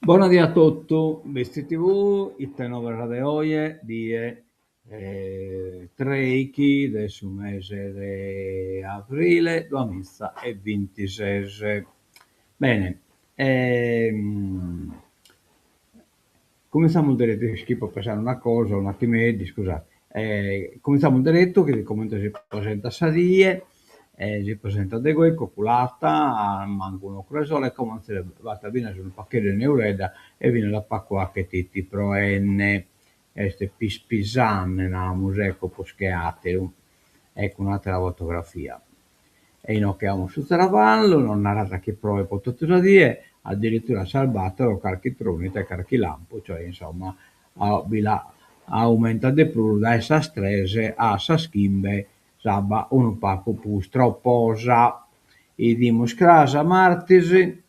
Buonasera a tutti, Visti TV, il tenore di oggi di 3 del mese di aprile 2026. Bene, cominciamo diretto, schifo pensare una cosa, un attimo, scusate. Cominciamo diretto che come si presenta Sadie, si presenta De Goi, coccolata, manco uno cresole, come se va a venire sul pacchetto di Neureda e viene la pacqua che ti proenne, este pispisane, na museo poscheate, ecco un'altra fotografia e inocchiamo su Zaravallo, non narrata che prove potuto dire, addirittura salvato qualche tronita e qualche lampo, cioè insomma aumenta di più da essa strese a sa schimbe, sabba un pacco più stropposa, e dimoscrasa martesi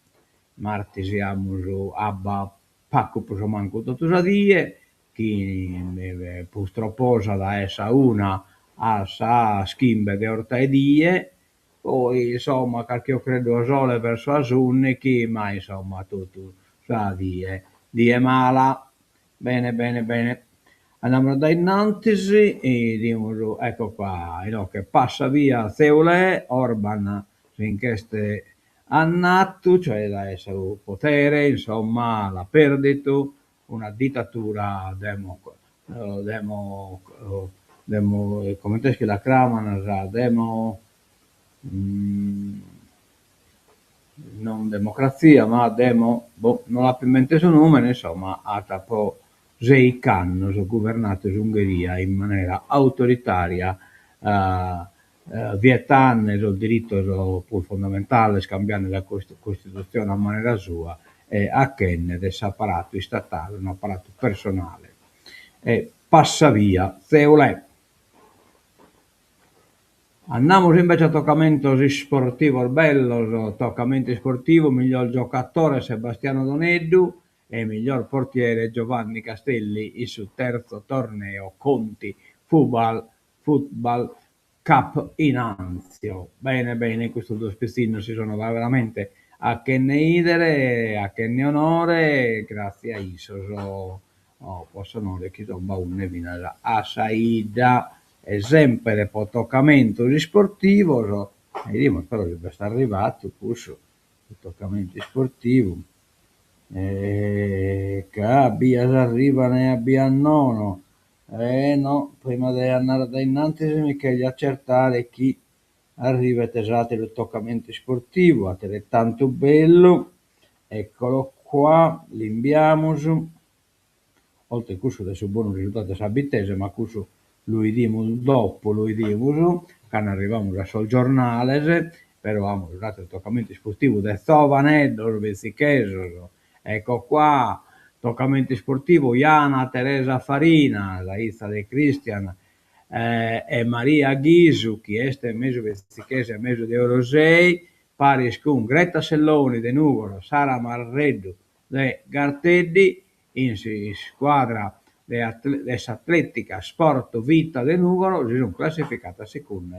amuso abba pacco più manco tutto da dire, chi più stropposa da essa una a sa schimbe di ortaedie, poi insomma qualche io credo sole verso Asunnichi, ma insomma tutto sa die mala. Bene, bene, bene. Andiamo da innantisi e diciamo, ecco qua, no, che passa via Zeule, Orban finché ste annatto, cioè da essere un potere, insomma, l'ha perdito, una dittatura come te che la chiamano, mm, non democrazia, ma non ha più in mente il suo nome, insomma, ha capo sei anni ha governato l'Ungheria in maniera autoritaria, vietando il diritto pur fondamentale, scambiando la Costituzione a maniera sua, e a Kennedy questo apparato statale, un apparato personale. E passa via, Zeolè. Andiamo invece a toccamento sportivo bello, toccamento sportivo, miglior giocatore Sebastiano Doneddu e miglior portiere Giovanni Castelli, il suo terzo torneo Conti Football Cup in Anzio. Bene, bene, questi due spezzini si sono veramente a che ne idere, a che ne onore, grazie a Iso, posso onore che sono baune vina a Saida è sempre per toccamento sportivo, vediamo però deve essere arrivato questo il toccamento sportivo, che abbia arriva ne abbia nono, no, prima di andare da innanzi mi chiedo accertare chi arriva esatto il toccamento sportivo, altrettanto bello, eccolo qua, l'inviamo su, oltre al corso adesso buono risultato sabittese, ma questo lo vediamo dopo, lo vediamo quando arriviamo sul giornale, però abbiamo usato il toccamento sportivo del Zovaneddo, Vezzicheso, ecco qua, toccamento sportivo Iana Teresa Farina, la hija di Cristian, e Maria Ghisu, che è mezzo vezzichese e mezzo di Eurosei, Paris con Greta Selloni di Nugolo, Sara Marreddu di Garteddi, in squadra dell'Atletica Sport Vita de Nugolo si sono classificata seconda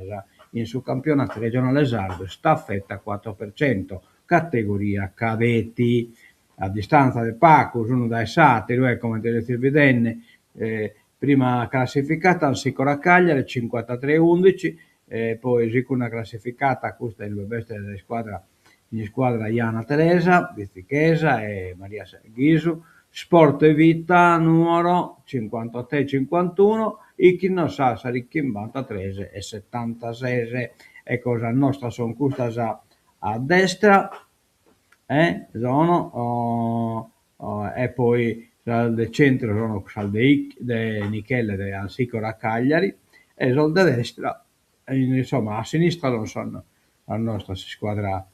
in su campionato regionale sardo, staffetta 4%, categoria cadetti. A distanza del Pacus, uno dai Satiro, come te lo vedenne, prima classificata al Sicora Cagliari 53-11, poi Sicuna classificata, questa è il bestia della squadra, in squadra Iana Teresa, Vizzichesa e Maria Ghisu, Sport e Vita numero 53-51, Ichino Sassari Chimbanta 13 e 76. E cosa nostra sono queste a destra, e poi dal centro sono Salde Michele de Ansicora Cagliari e sul da destra, insomma a sinistra non sono la nostra squadra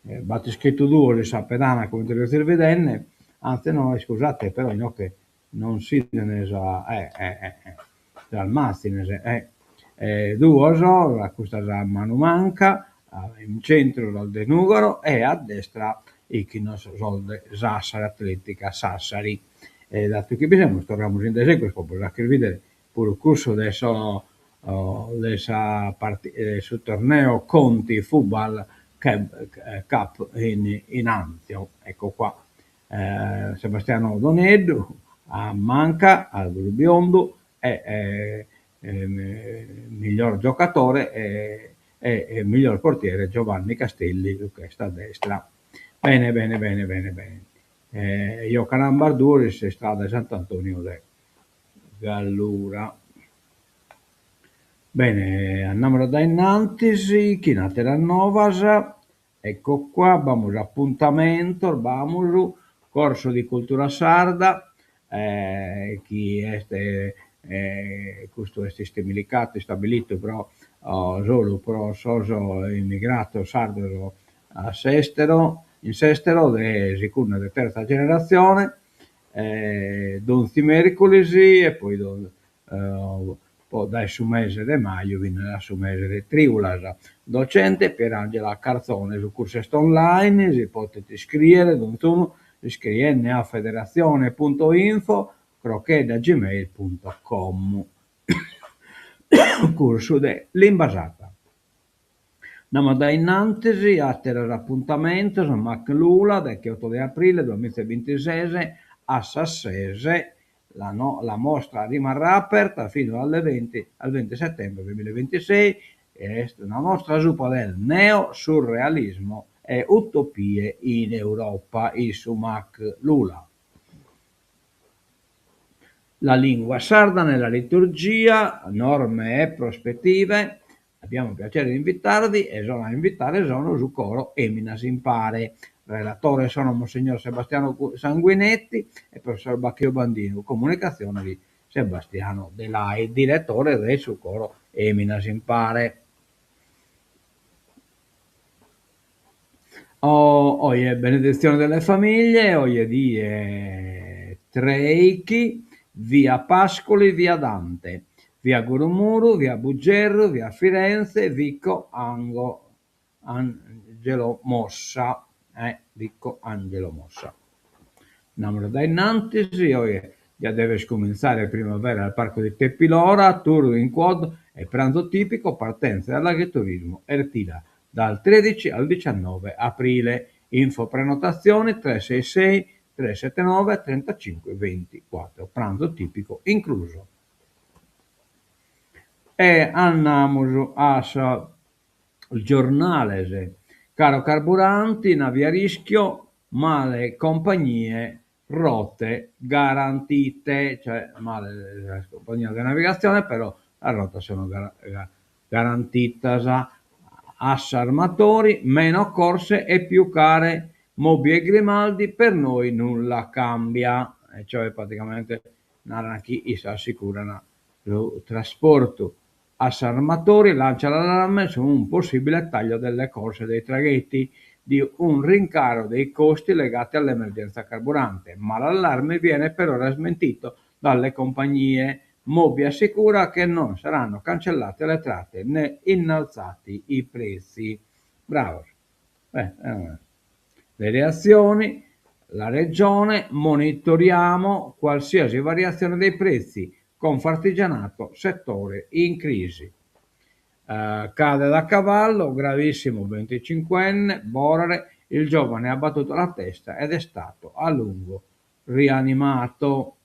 batte scritto due le sa pedana come te lo stai vedendo, anzi no scusate però no che non si ne sa dal Mastines due so questa a mano manca in centro dal Denugaro e a destra Ichnos Solde Sassari Atletica Sassari, dato che bisogna torniamo in desegno per vedere pure il corso adesso sul torneo Conti Football Cup in Anzio, ecco qua. Sebastiano Doneddu, a Manca, al Biondo, miglior giocatore e miglior portiere Giovanni Castelli, che sta a destra. Bene, bene, bene, bene, bene. Jocanan Barduris e strada Sant'Antonio de Gallura. Bene, andiamo da innanzi, chi natera novas, ecco qua, vamos appuntamento, vamos, corso di cultura sarda, chi questo è sistemilicato, stabilito però solo per soso immigrato sardo a Sestero, in Sestero, de sicurno di terza generazione, Donzi Mercolesi e poi dal su mese di maggio viene su mese di Triulas. Docente Pierangela Carzone su corsetto online, si potete iscrivere, iscriverne a federazione.info crocchè@gmail.com. Corso dell'Imbasata. Andiamo da innanzi a l'appuntamento su Maclula del 8 di aprile 2026 a Sassese. La mostra rimarrà aperta fino al 20 settembre 2026 e è una mostra su del neo-surrealismo e utopie in Europa, il Sumac Lula. La lingua sarda nella liturgia, norme e prospettive. Abbiamo il piacere di invitarvi e sono a invitare sono su coro Eminas Impare. Relatore sono Monsignor Sebastiano Sanguinetti e professor Bacchio Bandino, comunicazione di Sebastiano De Lai, direttore del su coro Eminas Impare. Oggi benedizione delle famiglie, oggi di Treichi, via Pascoli, via Dante, via Gurumuru, via Buggerro, via Firenze, Vico Angelo Mossa. Vico Angelo Mossa. Andiamo da innanzi, oggi già deve scominciare il primavera al parco di Teppilora, tour in quad e pranzo tipico, partenza dall'agriturismo Ertila dal 13 al 19 aprile. Info prenotazione 366 379 35 24, pranzo tipico incluso. E andiamo al giornale, caro carburanti, navi a rischio, ma le compagnie rotte garantite, cioè male le compagnie di navigazione, però la rotta sono garantite. Assa armatori, meno corse e più care. Mobi e Grimaldi, per noi nulla cambia, e cioè praticamente chi si assicurano il trasporto. Assa armatori lancia l'allarme su un possibile taglio delle corse dei traghetti, di un rincaro dei costi legati all'emergenza carburante, ma l'allarme viene per ora smentito dalle compagnie. Mobi assicura che non saranno cancellate le tratte né innalzati i prezzi. Bravo. Le reazioni, la regione, monitoriamo qualsiasi variazione dei prezzi, Confartigianato, settore in crisi. Cade da cavallo, gravissimo 25enne, Borare, il giovane ha battuto la testa ed è stato a lungo rianimato.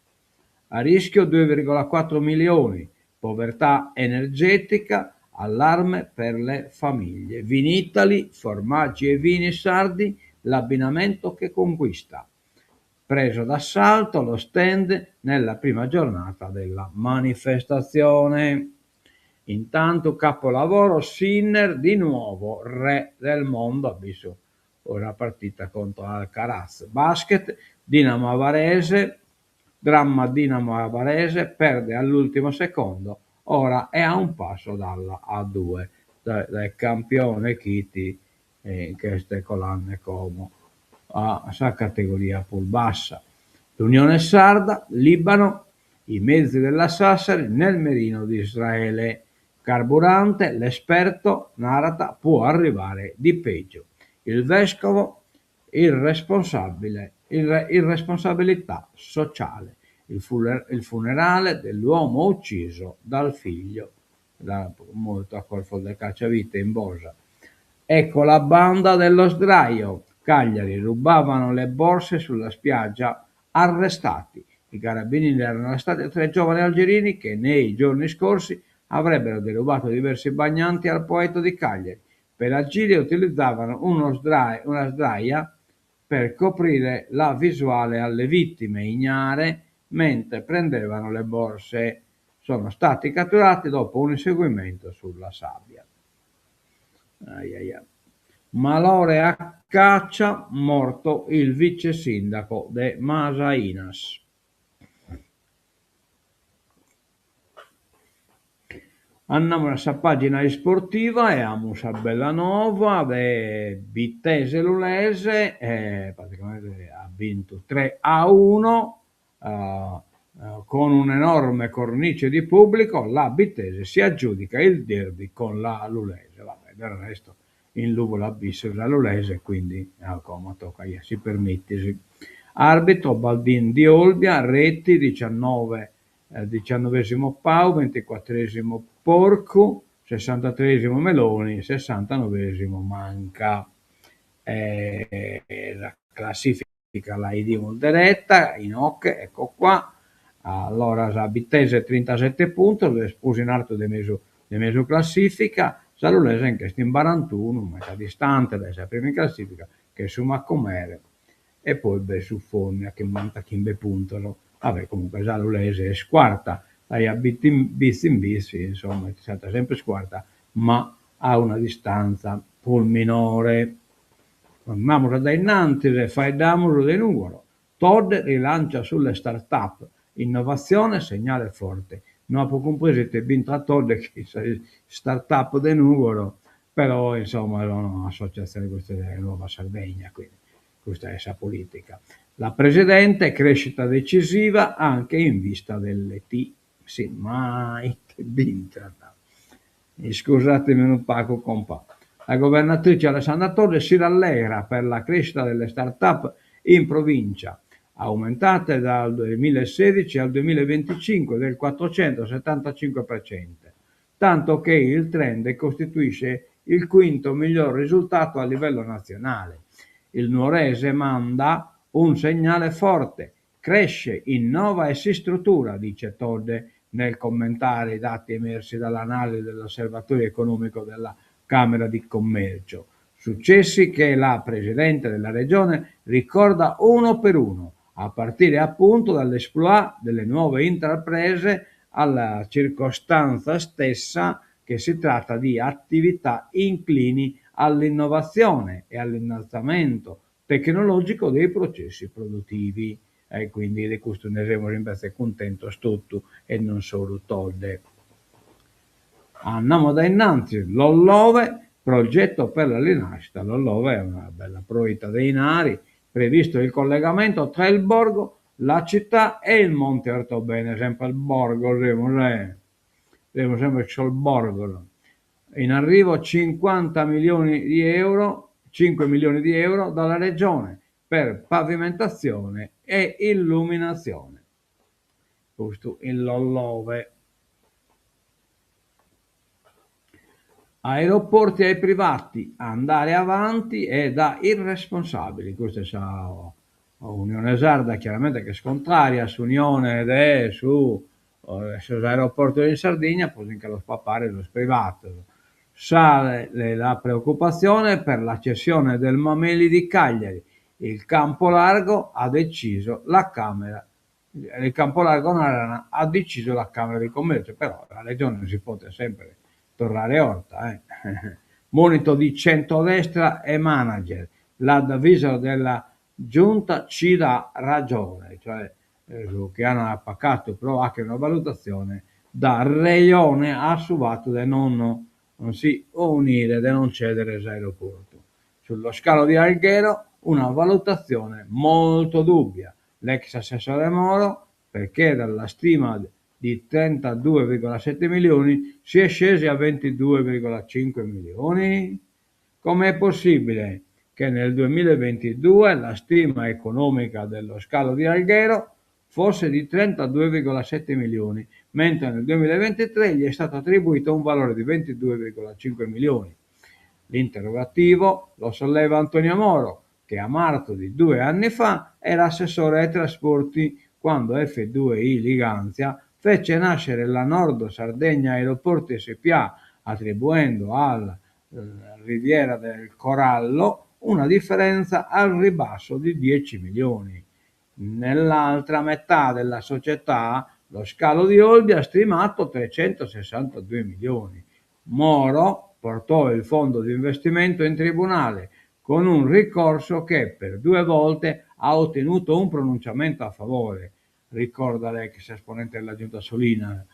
A rischio 2,4 milioni, povertà energetica, allarme per le famiglie. Vinitali, formaggi e vini sardi, l'abbinamento che conquista. Preso d'assalto lo stand nella prima giornata della manifestazione. Intanto capolavoro Sinner di nuovo re del mondo, ha visto ora partita contro Alcaraz. Basket, Dinamo Varese, dramma Dinamo Varese, perde all'ultimo secondo, ora è a un passo dalla A2, dal campione Chiti che queste colonne come a sa categoria più bassa. L'Unione Sarda, Libano, i mezzi della Sassari nel mirino di Israele. Carburante, l'esperto narrata può arrivare di peggio. Il vescovo, irresponsabilità sociale. Il funerale dell'uomo ucciso dal figlio, molto a colpo del cacciavite in Bosa. Ecco la banda dello sdraio, Cagliari, rubavano le borse sulla spiaggia, arrestati. I carabinieri erano arrestati 3 giovani algerini che nei giorni scorsi avrebbero derubato diversi bagnanti al Poetto di Cagliari. Per agire utilizzavano una sdraia per coprire la visuale alle vittime ignare mentre prendevano le borse. Sono stati catturati dopo un inseguimento sulla sabbia. Ai ai ai. Malore a caccia, morto il vice sindaco de Masainas. Andiamo nella pagina sportiva e abbiamo a Bellanova, Vitesse Lulese, praticamente ha vinto 3-1 con un'enorme cornice di pubblico. La Vitesse si aggiudica il derby con la Lulese. Vabbè, del resto in Lugo la bis la Lulese, quindi come tocca, si permettisi. Arbitro Baldin di Olbia, reti 19esimo Pau, 24esimo Porco, 63esimo Meloni, 69esimo Manca. La classifica la diamo diretta, in occhio, ecco qua. Allora, la Vitesse 37 punti, spusi in alto di mezzo classifica, Salulese che sta in 41, metà distante, la prima in classifica, che su Maccomere, e poi su Fogna che manca Kimbe Puntolo. Vabbè, comunque Salulese è squarta, lei ha bis in bis, insomma, è stata sempre squarta, ma a una distanza pol minore. Andiamo da innanzi e faidiamolo di numero. Todd rilancia sulle start-up, innovazione, segnale forte. Non ho compreso che vinta Todd che start-up di numero, però insomma è un'associazione questa della Nuova Sardegna, quindi questa è essa politica. La Presidente, crescita decisiva anche in vista delle T. Sì, mai che vinta. Scusatemi un poco compa. La governatrice Alessandra Torre si rallegra per la crescita delle start-up in provincia, aumentate dal 2016 al 2025 del 475%, tanto che il trend costituisce il quinto miglior risultato a livello nazionale. Il nuorese manda un segnale forte, cresce, innova e si struttura, dice Todde nel commentare i dati emersi dall'analisi dell'Osservatorio economico della Camera di Commercio. Successi che la Presidente della Regione ricorda uno per uno, a partire appunto dall'esploit delle nuove intraprese alla circostanza stessa che si tratta di attività inclini all'innovazione e all'innalzamento tecnologico dei processi produttivi. E quindi di questo ne siamo sempre contenti tutti e non solo Todde. Andiamo da innanzi, Lollove, progetto per la rinascita. Lollove è una bella proita dei Nari, previsto il collegamento tra il borgo, la città e il Monte Ortobene, sempre il borgo, siamo sempre sul borgo. In arrivo 50 milioni di euro, 5 milioni di euro dalla regione per pavimentazione e illuminazione. Questo in Lollove. Aeroporti ai privati, andare avanti è da irresponsabili. Questa è la Unione Sarda, chiaramente che è scontraria su Unione su aeroporti in Sardegna, poi che lo papare lo privato. Sale la preoccupazione per la cessione del Mameli di Cagliari. Il campo largo ha deciso la Camera. Il campo largo ha deciso la Camera di Commercio, però la Regione si può sempre tornare orta. Monito di centrodestra e manager. L'avviso della giunta ci dà ragione, cioè che hanno appaccato però anche una valutazione da Reione assuvato di non si unire, di non cedere l'aeroporto. Sullo scalo di Alghero una valutazione molto dubbia. L'ex assessore Moro, perché dalla stima di 32,7 milioni si è scesi a 22,5 milioni? Com'è possibile che nel 2022 la stima economica dello scalo di Alghero fosse di 32,7 milioni, mentre nel 2023 gli è stato attribuito un valore di 22,5 milioni? L'interrogativo lo solleva Antonio Moro, che a marzo di 2 anni fa era assessore ai trasporti quando F2I Liganzia fece nascere la Nord Sardegna Aeroporti SpA, attribuendo alla Riviera del Corallo una differenza al ribasso di 10 milioni. Nell'altra metà della società lo scalo di Olbia ha stimato 362 milioni. Moro portò il fondo di investimento in tribunale con un ricorso che per 2 volte ha ottenuto un pronunciamento a favore, ricorda l'ex esponente della giunta Solina,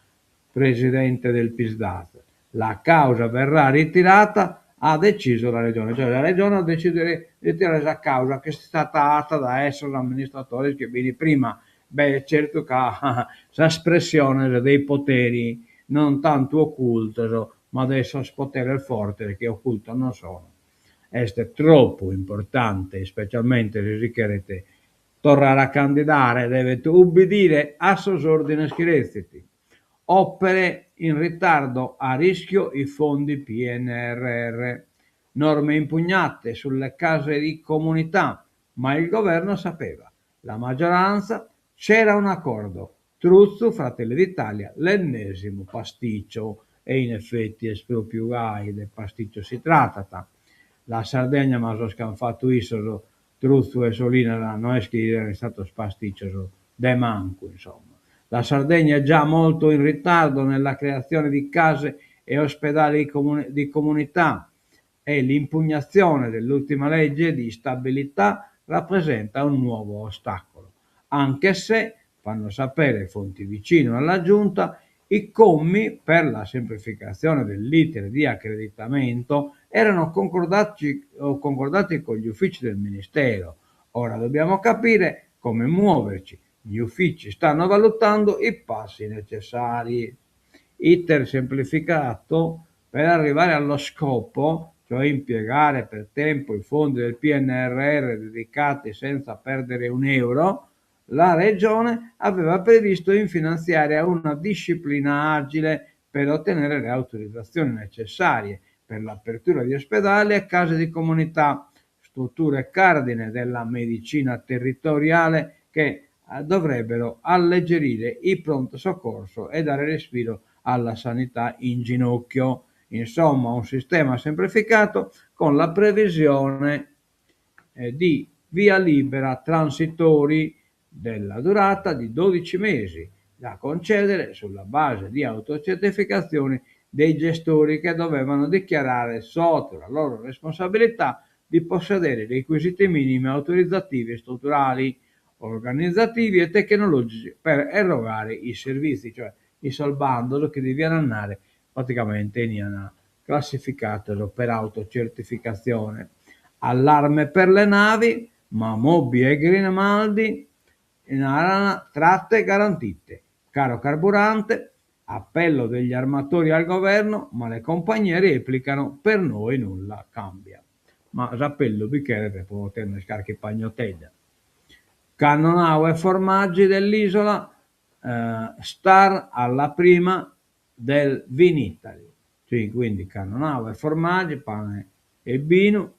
presidente del PISDAT. La causa verrà ritirata, ha deciso la regione, cioè la regione ha deciso di ritirare la causa che è stata atta da essere l'amministratore che viene prima. Beh, certo che ha l'espressione dei poteri non tanto occulti, ma adesso potere forte che occulto non sono. È troppo importante, specialmente se si chiede tornare a candidare, deve ubbidire a sosordine schierezzi. Opere in ritardo, a rischio i fondi PNRR, norme impugnate sulle case di comunità, ma il governo sapeva, la maggioranza, c'era un accordo. Truzzo, Fratelli d'Italia, l'ennesimo pasticcio, e in effetti è più del pasticcio si tratta. La Sardegna mi ha scanfato isso, Truzzo e Solina non è che è stato pasticcio de manco, insomma. La Sardegna è già molto in ritardo nella creazione di case e ospedali di comunità e l'impugnazione dell'ultima legge di stabilità rappresenta un nuovo ostacolo, anche se, fanno sapere fonti vicine alla Giunta, i commi per la semplificazione dell'iter di accreditamento erano concordati con gli uffici del Ministero. Ora dobbiamo capire come muoverci. Gli uffici stanno valutando i passi necessari. Iter semplificato per arrivare allo scopo, cioè impiegare per tempo i fondi del PNRR dedicati senza perdere un euro, la Regione aveva previsto in finanziaria una disciplina agile per ottenere le autorizzazioni necessarie per l'apertura di ospedali e case di comunità, strutture cardine della medicina territoriale che dovrebbero alleggerire il pronto soccorso e dare respiro alla sanità in ginocchio. Insomma, un sistema semplificato con la previsione di via libera transitori della durata di 12 mesi, da concedere sulla base di autocertificazioni dei gestori che dovevano dichiarare sotto la loro responsabilità di possedere i requisiti minimi autorizzativi e strutturali, organizzativi e tecnologici per erogare i servizi, cioè i salbandolo che devono andare praticamente in una classificato per autocertificazione. Allarme per le navi, ma Moby e Grimaldi erano tratte garantite. Caro carburante, appello degli armatori al governo, ma le compagnie replicano, per noi nulla cambia. Ma l'appello bicchiere per poter scarchi pagnotella. Cannonau e formaggi dell'isola, star alla prima del Vinitaly. Sì, quindi Cannonau e formaggi, pane e vino,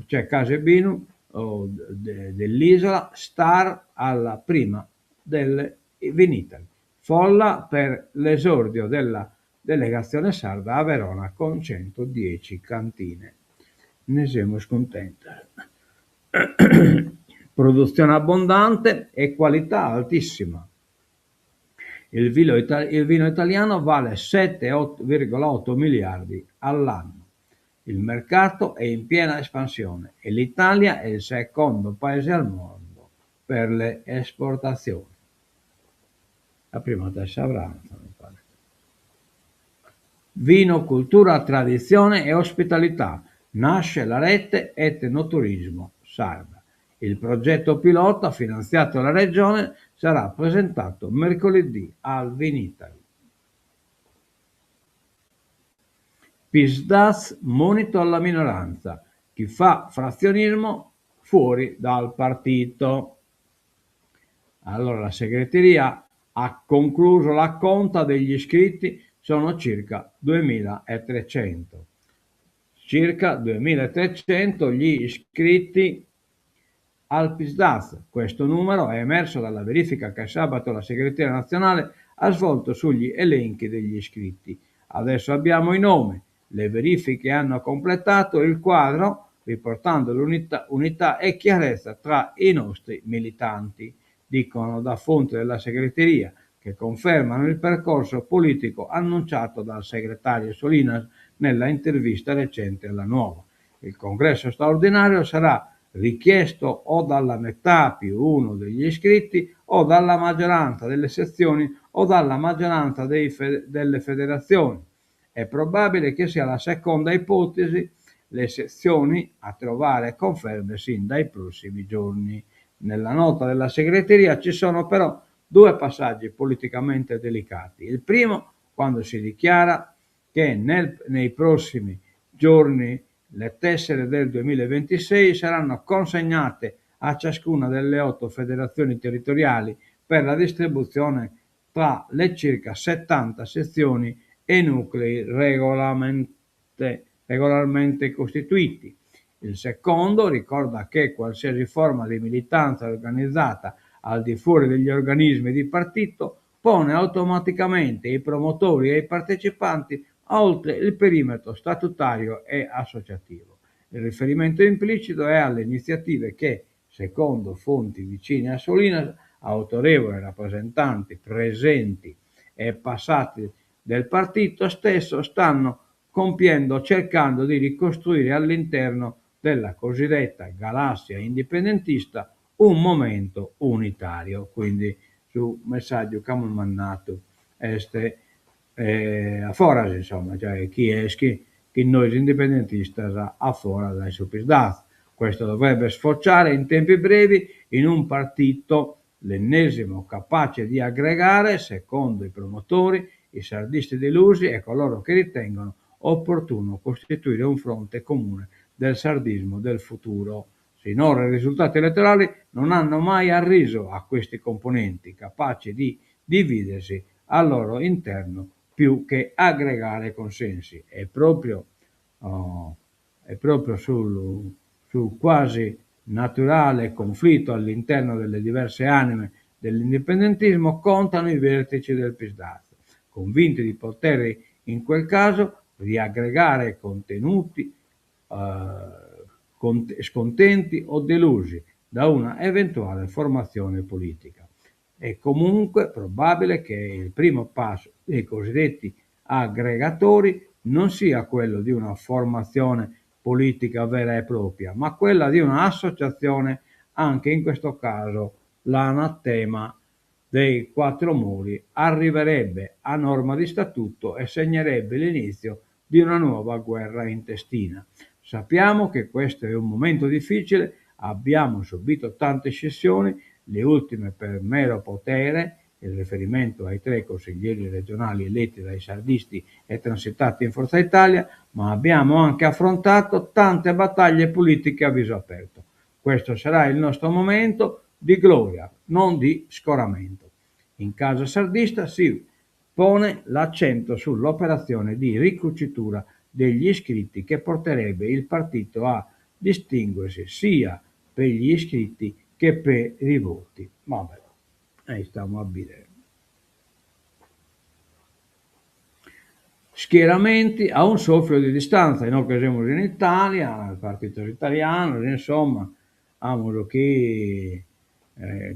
cioè casa e vino dell'isola, star alla prima del Vinitaly. Folla per l'esordio della delegazione sarda a Verona con 110 cantine. Ne siamo scontenti. Produzione abbondante e qualità altissima. Il vino italiano vale 7,8 miliardi all'anno. Il mercato è in piena espansione e l'Italia è il secondo paese al mondo per le esportazioni. La prima testa Branza, mi pare. Vino, cultura, tradizione e ospitalità. Nasce la rete Etnoturismo Sarda. Il progetto pilota finanziato dalla Regione sarà presentato mercoledì al Vinitaly. PISDAS monito alla minoranza. Chi fa frazionismo fuori dal partito. Allora la segreteria ha concluso la conta degli iscritti, sono circa 2300. Circa 2300 gli iscritti al PISDAZ. Questo numero è emerso dalla verifica che sabato la segreteria nazionale ha svolto sugli elenchi degli iscritti. Adesso abbiamo i nomi. Le verifiche hanno completato il quadro riportando unità e chiarezza tra i nostri militanti, dicono da fonti della segreteria, che confermano il percorso politico annunciato dal segretario Solinas nella intervista recente alla Nuova. Il congresso straordinario sarà richiesto o dalla metà più uno degli iscritti o dalla maggioranza delle sezioni o dalla maggioranza delle federazioni. È probabile che sia la seconda ipotesi, le sezioni a trovare conferme sin dai prossimi giorni. Nella nota della segreteria ci sono però due passaggi politicamente delicati. Il primo, quando si dichiara che nei prossimi giorni le tessere del 2026 saranno consegnate a ciascuna delle 8 federazioni territoriali per la distribuzione tra le circa 70 sezioni e nuclei regolarmente costituiti. Il secondo ricorda che qualsiasi forma di militanza organizzata al di fuori degli organismi di partito pone automaticamente i promotori e i partecipanti oltre il perimetro statutario e associativo. Il riferimento implicito è alle iniziative che, secondo fonti vicine a Solinas, autorevoli rappresentanti presenti e passati del partito stesso stanno compiendo, cercando di ricostruire all'interno della cosiddetta galassia indipendentista un momento unitario. Quindi su messaggio che hanno mandato a Foras, insomma, cioè chi noi indipendentistas a Foras dai suppisdati. Questo dovrebbe sfociare in tempi brevi in un partito, l'ennesimo, capace di aggregare, secondo i promotori, i sardisti delusi e coloro che ritengono opportuno costituire un fronte comune del sardismo del futuro. Sinora i risultati elettorali non hanno mai arriso a questi componenti, capaci di dividersi al loro interno più che aggregare consensi. È proprio sul quasi naturale conflitto all'interno delle diverse anime dell'indipendentismo contano i vertici del PISDAZ, convinti di poter in quel caso riaggregare contenuti scontenti o delusi da una eventuale formazione politica. È comunque probabile che il primo passo dei cosiddetti aggregatori non sia quello di una formazione politica vera e propria, ma quella di un'associazione, anche in questo caso l'anatema dei quattro muri arriverebbe a norma di statuto e segnerebbe l'inizio di una nuova guerra intestina. Sappiamo che questo è un momento difficile, abbiamo subito tante scissioni, le ultime per mero potere, il riferimento ai 3 consiglieri regionali eletti dai sardisti e transitati in Forza Italia, ma abbiamo anche affrontato tante battaglie politiche a viso aperto. Questo sarà il nostro momento di gloria, non di scoramento. In casa sardista si pone l'accento sull'operazione di ricucitura degli iscritti che porterebbe il partito a distinguersi sia per gli iscritti che per i voti. Vabbè, stiamo a vedere. Schieramenti a un soffio di distanza, in occasione in Italia, il partito italiano, insomma, amolo che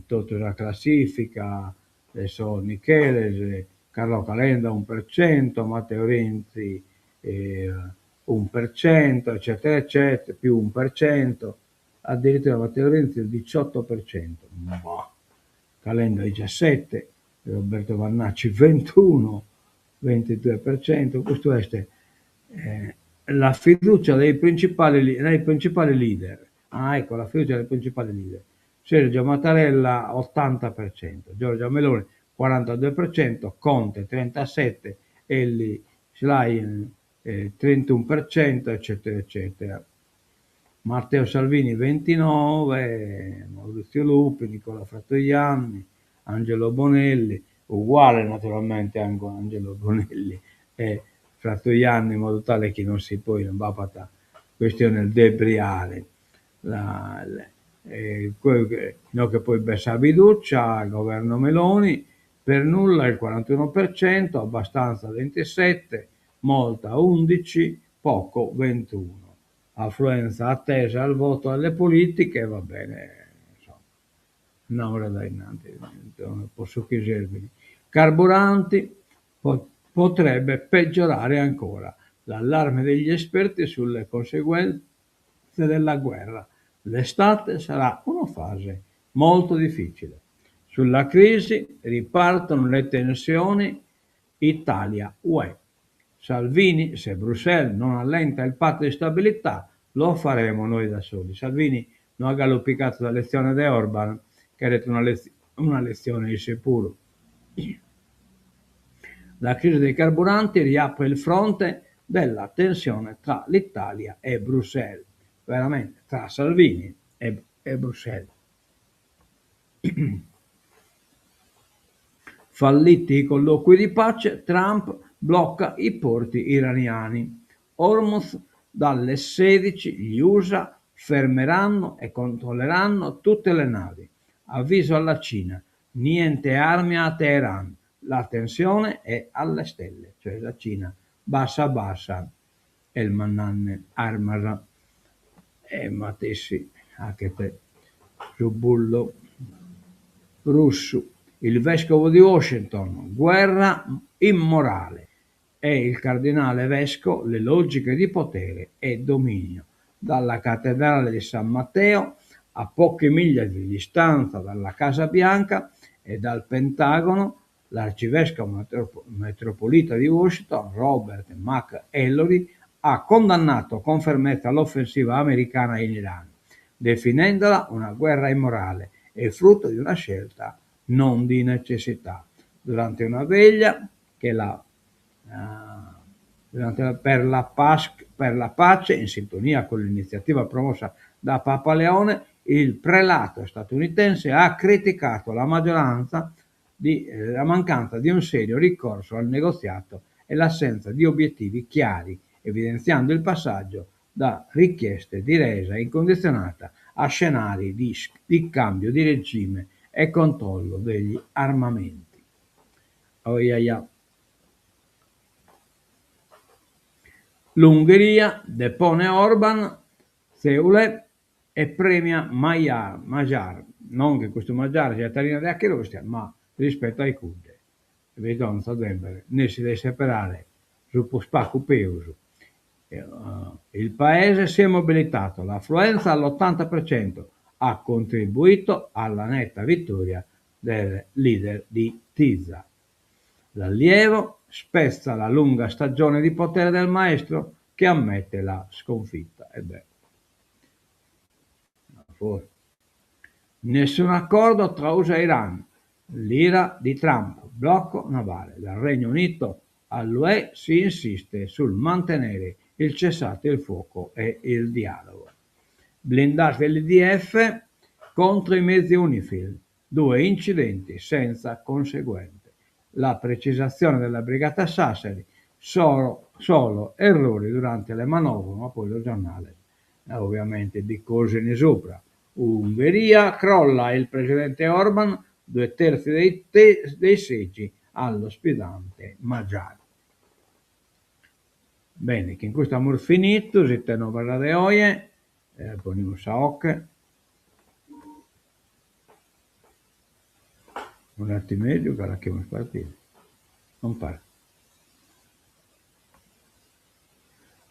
tutta la classifica, adesso Michele, Carlo Calenda 1%, Matteo Renzi 1%, eccetera, eccetera, più 1%, addirittura Matteo Renzi il 18%, Calenda 17%, Roberto Vannacci 21%, 22%, questo è la fiducia dei principali leader. Ecco, la fiducia dei principali leader. Sergio Mattarella 80%, Giorgia Meloni 42%, Conte 37%, Elly Schlein 31%, eccetera, eccetera. Matteo Salvini 29%, Maurizio Lupi, Nicola Fratoianni, Angelo Bonelli, uguale naturalmente anche Angelo Bonelli e Fratoianni, in modo tale che non si poi non va a questione debriare no che poi bessa fiducia al governo Meloni, per nulla il 41%, abbastanza 27%, molta 11%, poco 21%. Affluenza attesa al voto alle politiche, va bene, insomma, una ora da innanzi, non posso chiedervi. Carburanti potrebbe peggiorare ancora. L'allarme degli esperti sulle conseguenze della guerra. L'estate sarà una fase molto difficile. Sulla crisi ripartono le tensioni Italia-UE. Salvini, se Bruxelles non allenta il patto di stabilità, lo faremo noi da soli. Salvini non ha galoppicato la lezione di Orban, che ha detto una lezione di sicuro. La crisi dei carburanti riapre il fronte della tensione tra l'Italia e Bruxelles, veramente tra Salvini e Bruxelles. Falliti i colloqui di pace, Trump blocca i porti iraniani. Hormuz dalle 16 gli USA fermeranno e controlleranno tutte le navi. Avviso alla Cina, niente armi a Teheran. La tensione è alle stelle, cioè la Cina bassa e il Mannan armasa. E matessi anche te su bullo russo. Il vescovo di Washington, guerra immorale. E il cardinale Vesco, le logiche di potere e dominio. Dalla cattedrale di San Matteo, a poche miglia di distanza dalla Casa Bianca e dal Pentagono, l'arcivescovo metropolita di Washington, Robert McElroy, ha condannato con fermezza l'offensiva americana in Iran, definendola una guerra immorale e frutto di una scelta non di necessità. Durante una veglia che per la pace, in sintonia con l'iniziativa promossa da Papa Leone, il prelato statunitense ha criticato la mancanza di un serio ricorso al negoziato e l'assenza di obiettivi chiari, evidenziando il passaggio da richieste di resa incondizionata a scenari di cambio di regime e controllo degli armamenti. L'Ungheria depone Orban, Seule e premia Magyar, non che questo Magyar sia tarina di Russia, ma rispetto ai curdi. Vediamo sempre, ne si deve separare su spacco peuso. Il paese si è mobilitato, l'affluenza all'80% ha contribuito alla netta vittoria del leader di Tiza. L'allievo spezza la lunga stagione di potere del maestro che ammette la sconfitta. Nessun accordo tra USA e Iran, l'ira di Trump, blocco navale. Dal Regno Unito all'UE si insiste sul mantenere il cessate il fuoco e il dialogo. Blindati dell'IDF contro i mezzi UNIFIL, 2 incidenti senza conseguenze. La precisazione della brigata Sassari, solo errori durante le manovre, ma poi lo giornale ovviamente di cose ne sopra. Ungheria crolla il presidente Orban, 2/3 dei seggi allo sfidante Magyar. Bene, che in questo amor finito, si te non verrà de oie, ponimo saocche. Un attimo meglio che la chiamo partire. Non pare.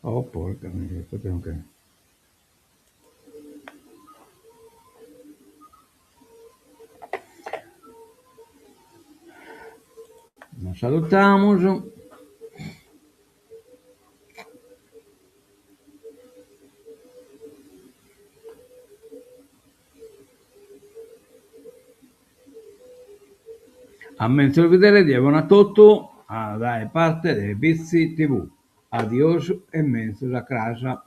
Oh, porca miseria, potremmo che... Nos salutamos. A mentre vedere di buonanotte, dai parte dei Bizzi TV. Adios e menzo la casa.